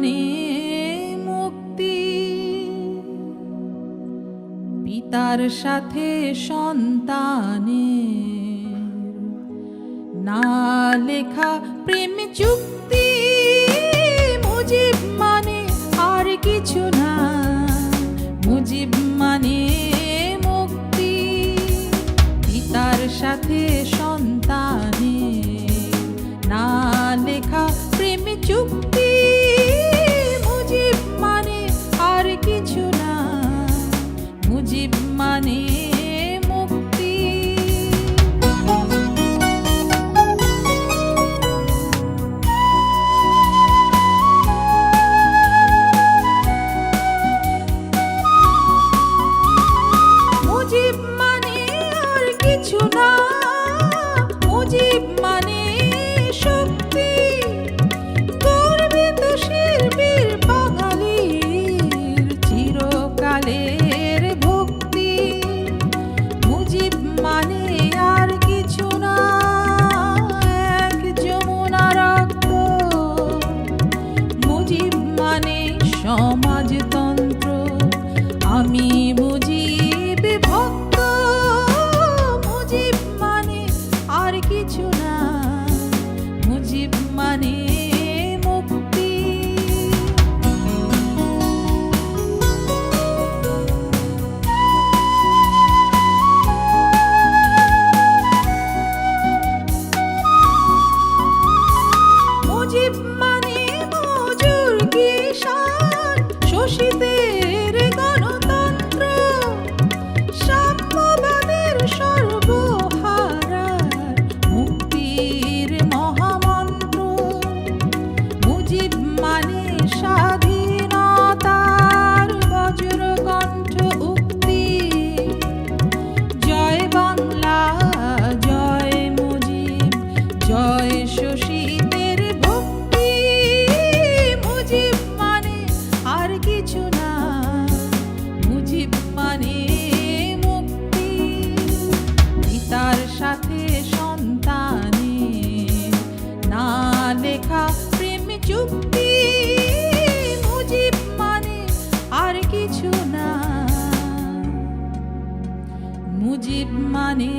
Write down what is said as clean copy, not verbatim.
মানে মুক্তি। পিতার সাথে সন্তানের না লেখা প্রেম চুক্তি। মুজিব মানে আর কিছু না, মুজিব মানে মুক্তি। পিতার সাথে সন্তানের না লেখা প্রেম চুক্তি। মুজিব মানে আর কিছু না, মুজিব মানে মুক্তি। মুজিব মানে আর কিছু না, মুজিব মানে শক্তি। গর্বিত শিল্পীর বাঙালির চিরকালের ভক্তি। মুজিব মানে আর কিছু না, এক যমুনা রক্ত। মুজিব মানে সমাজতন্ত্র। আমি মুজিব ভক্ত। মুজিব মানে আর কিছু না, মুজিব মানে মুক্তি। মুজিব মানে মজুর কিষান শোষিতের গণতন্ত্র। সাম্যবাদের সর্বহারার মুক্তির মহামন্ত্র। মুজিব মানে স্বাধীনতার বজ্রকণ্ঠ উক্তি। জয় বাংলা, জয় মুজিব, জয় শোষিতের ভক্তি। মুজিব মানে আর কিছু না, মুজিব মানে মুক্তি। পিতার সাথে সন্তানের না লেখা প্রেম চুক্তি। মুজিব মানে আর কিছু না, মুজিব মানে